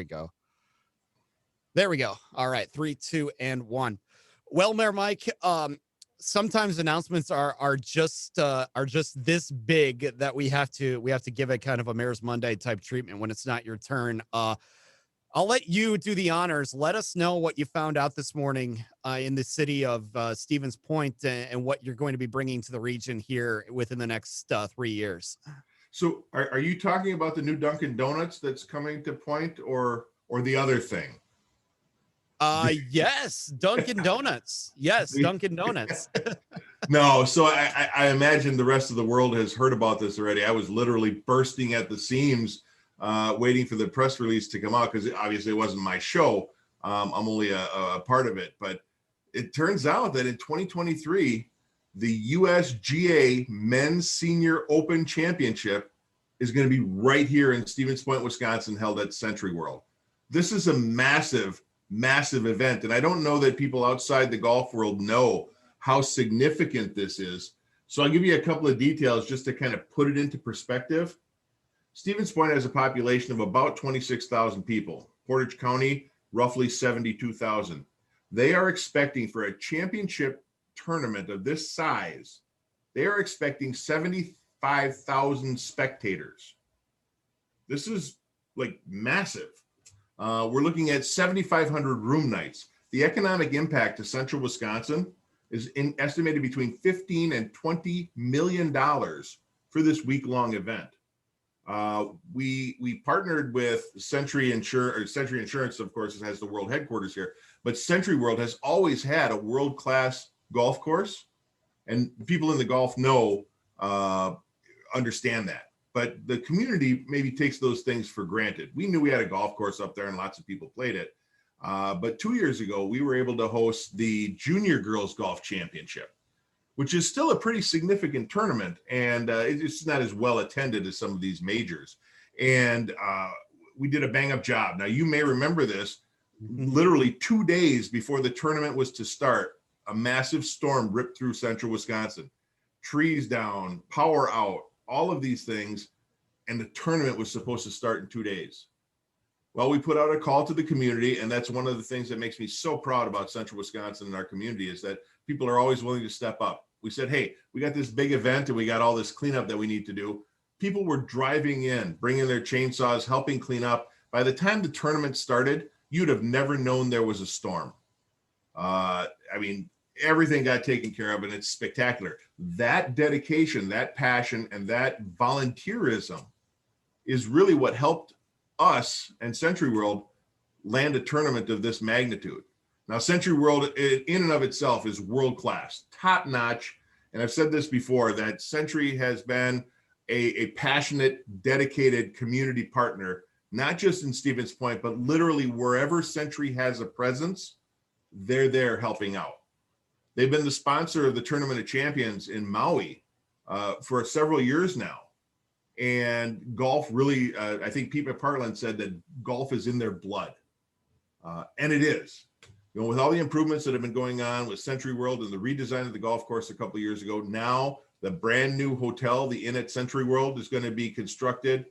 we go. There we go. All right. 3, 2, and 1. Well, Mayor Mike, sometimes announcements are just this big that we have to give it kind of a Mayor's Monday type treatment when it's not your turn. I'll let you do the honors. Let us know what you found out this morning in the city of Stevens Point and what you're going to be bringing to the region here within the next 3 years. So are you talking about the new Dunkin' Donuts that's coming to Point or the other thing? Yes, Dunkin' Donuts. Yes, Dunkin' Donuts. No, so I imagine the rest of the world has heard about this already. I was literally bursting at the seams waiting for the press release to come out because obviously it wasn't my show. I'm only a part of it. But it turns out that in 2023, the USGA Men's Senior Open Championship is going to be right here in Stevens Point, Wisconsin, held at SentryWorld. This is a massive event. And I don't know that people outside the golf world know how significant this is. So I'll give you a couple of details just to kind of put it into perspective. Stevens Point has a population of about 26,000 people. Portage County, roughly 72,000. They are expecting for a championship tournament of this size, they are expecting 75,000 spectators. This is like massive. We're looking at 7,500 room nights. The economic impact to central Wisconsin is estimated between $15 and $20 million for this week-long event. We partnered with Century Insurance, of course, has the world headquarters here, but SentryWorld has always had a world-class golf course, and people in the golf understand that. But the community maybe takes those things for granted. We knew we had a golf course up there and lots of people played it. But 2 years ago, we were able to host the Junior Girls Golf Championship, which is still a pretty significant tournament. And it's not as well attended as some of these majors. And we did a bang up job. Now, you may remember this, literally 2 days before the tournament was to start, a massive storm ripped through central Wisconsin. Trees down, power out, all of these things, and the tournament was supposed to start in 2 days. Well, we put out a call to the community, and that's one of the things that makes me so proud about central Wisconsin and our community is that people are always willing to step up. We said, hey, we got this big event and we got all this cleanup that we need to do. People were driving in, bringing their chainsaws, helping clean up. By the time the tournament started, you'd have never known there was a storm. Everything got taken care of, and it's spectacular. That dedication, that passion, and that volunteerism is really what helped us and SentryWorld land a tournament of this magnitude. Now, SentryWorld in and of itself is world-class, top-notch, and I've said this before, that Sentry has been a passionate, dedicated community partner, not just in Stevens Point, but literally wherever Sentry has a presence, they're there helping out. They've been the sponsor of the Tournament of Champions in Maui for several years now. And golf really, I think Pete McParland said that golf is in their blood. And it is. You know, with all the improvements that have been going on with SentryWorld and the redesign of the golf course a couple of years ago, now the brand new hotel, the Inn at SentryWorld, is going to be constructed.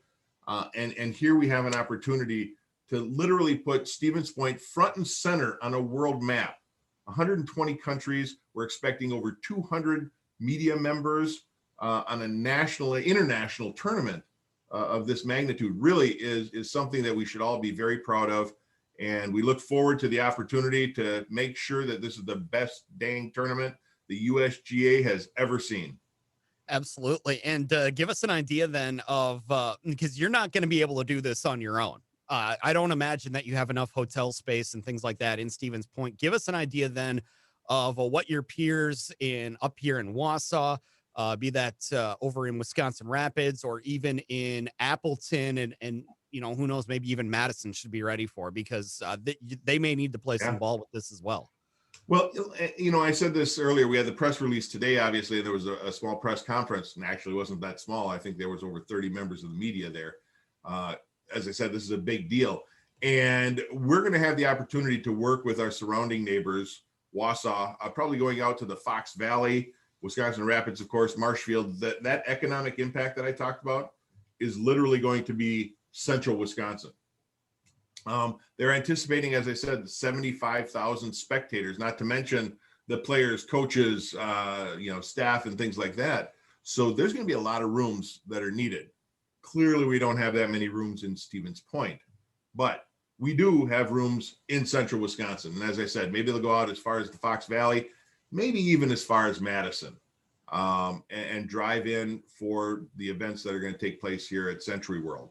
And here we have an opportunity to literally put Stevens Point front and center on a world map. 120 countries. We're expecting over 200 media members on a international tournament of this magnitude. Really is something that we should all be very proud of. And we look forward to the opportunity to make sure that this is the best dang tournament the USGA has ever seen. Absolutely. And give us an idea then of, because you're not going to be able to do this on your own. I don't imagine that you have enough hotel space and things like that in Stevens Point. Give us an idea then of what your peers up here in Wausau, be that over in Wisconsin Rapids or even in Appleton and you know, who knows, maybe even Madison should be ready for, because they may need to play some ball with this as well. Well, you know, I said this earlier. We had the press release today. Obviously, there was a small press conference, and actually it wasn't that small. I think there was over 30 members of the media there. As I said, this is a big deal. And we're going to have the opportunity to work with our surrounding neighbors, Wausau, probably going out to the Fox Valley, Wisconsin Rapids, of course, Marshfield. That economic impact that I talked about is literally going to be central Wisconsin. They're anticipating, as I said, 75,000 spectators, not to mention the players, coaches, staff and things like that. So there's going to be a lot of rooms that are needed. Clearly, we don't have that many rooms in Stevens Point, but we do have rooms in central Wisconsin. And as I said, maybe they'll go out as far as the Fox Valley, maybe even as far as Madison, and drive in for the events that are going to take place here at SentryWorld.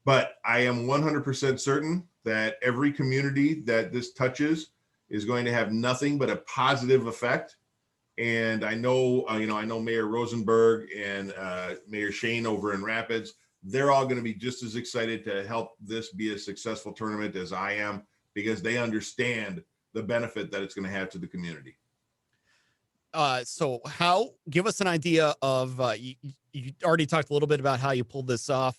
But I am 100% certain that every community that this touches is going to have nothing but a positive effect. And I know, I know Mayor Rosenberg and Mayor Shane over in Rapids, they're all going to be just as excited to help this be a successful tournament as I am, because they understand the benefit that it's going to have to the community. So give us an idea of, you already talked a little bit about how you pulled this off.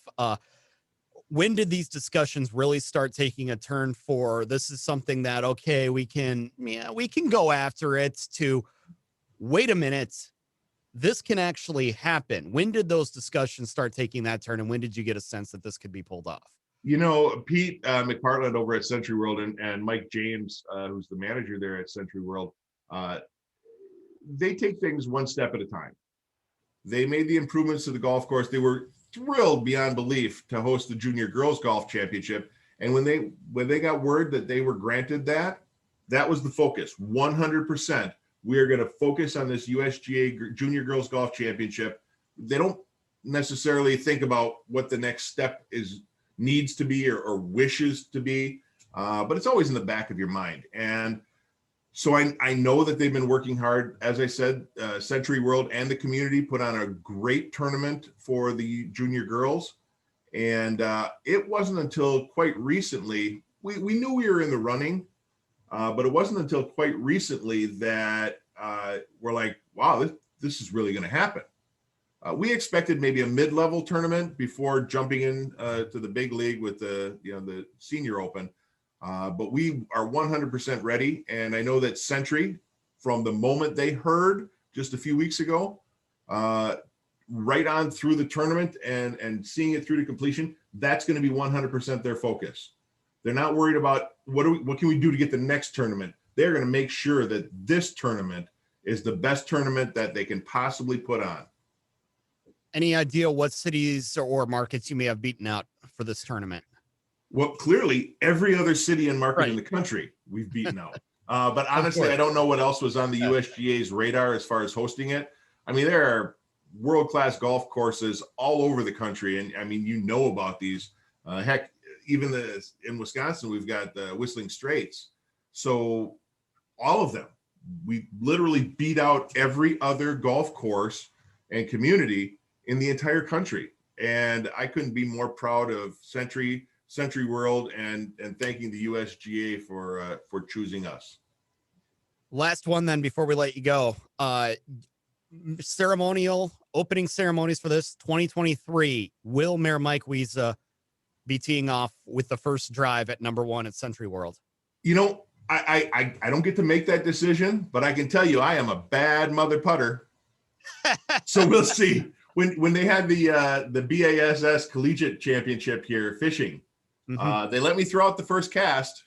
When did these discussions really start taking a turn for this is something that, okay, we can go after it, to wait a minute, this can actually happen? When did those discussions start taking that turn, and when did you get a sense that this could be pulled off? Pete McPartland over at SentryWorld and Mike James, who's the manager there at SentryWorld, they take things one step at a time. They made the improvements to the golf course. They were thrilled beyond belief to host the Junior Girls Golf Championship. And when they got word that they were granted that was the focus. 100%. We are going to focus on this USGA Junior Girls Golf Championship. They don't necessarily think about what the next step needs to be or wishes to be, but it's always in the back of your mind. And so I know that they've been working hard. As I said, SentryWorld and the community put on a great tournament for the junior girls. And it wasn't until quite recently, we knew we were in the running, but it wasn't until quite recently that we're like, wow, this is really going to happen. We expected maybe a mid-level tournament before jumping in to the big league with the Senior Open. But we are 100% ready. And I know that Sentry, from the moment they heard just a few weeks ago, right on through the tournament and seeing it through to completion, that's going to be 100% their focus. They're not worried about what can we do to get the next tournament. They're going to make sure that this tournament is the best tournament that they can possibly put on. Any idea what cities or markets you may have beaten out for this tournament? Well, clearly every other city and market in the country we've beaten out. But honestly, I don't know what else was on the USGA's radar as far as hosting it. I mean, there are world-class golf courses all over the country. And I mean, about these. Heck, even in Wisconsin, we've got the Whistling Straits. So all of them, we literally beat out every other golf course and community in the entire country. And I couldn't be more proud of SentryWorld and thanking the USGA for choosing us. Last one then before we let you go. Opening ceremonies for this 2023. Will Mayor Mike Wiza be teeing off with the first drive at number 1 at SentryWorld? I don't get to make that decision, but I can tell you I am a bad mother putter. So we'll see. When they had the BASS Collegiate Championship here fishing, they let me throw out the first cast.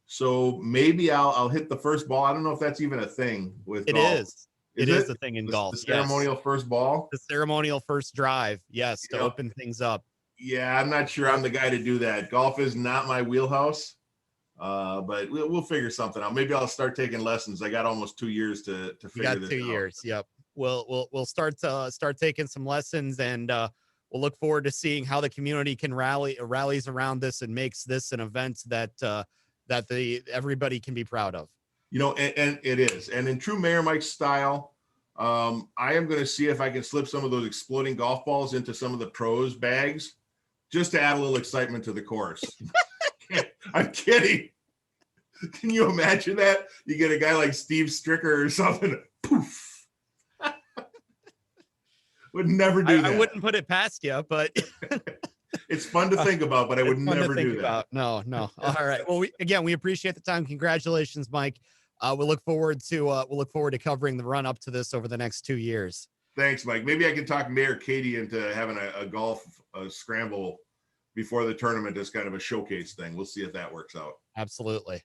So maybe I'll hit the first ball. I don't know if that's even a thing with it golf. It is a thing in golf. The ceremonial first ball. The ceremonial first drive. Yes, to open things up. Yeah, I'm not sure I'm the guy to do that. Golf is not my wheelhouse. But we'll figure something out. Maybe I'll start taking lessons. I got almost 2 years to figure this out. 2 years. Yep. We'll start taking some lessons, and we'll look forward to seeing how the community can rallies around this and makes this an event that everybody can be proud of. And it is. And in true Mayor Mike style, I am going to see if I can slip some of those exploding golf balls into some of the pros' bags, just to add a little excitement to the course. I'm kidding. Can you imagine that? You get a guy like Steve Stricker or something. Poof. Would never do that. I wouldn't put it past you, but it's fun to think about, but I would never do that. No. All right. Well, we appreciate the time. Congratulations, Mike. We'll look forward to covering the run up to this over the next 2 years. Thanks, Mike. Maybe I can talk Mayor Katie into having a golf scramble before the tournament as kind of a showcase thing. We'll see if that works out. Absolutely.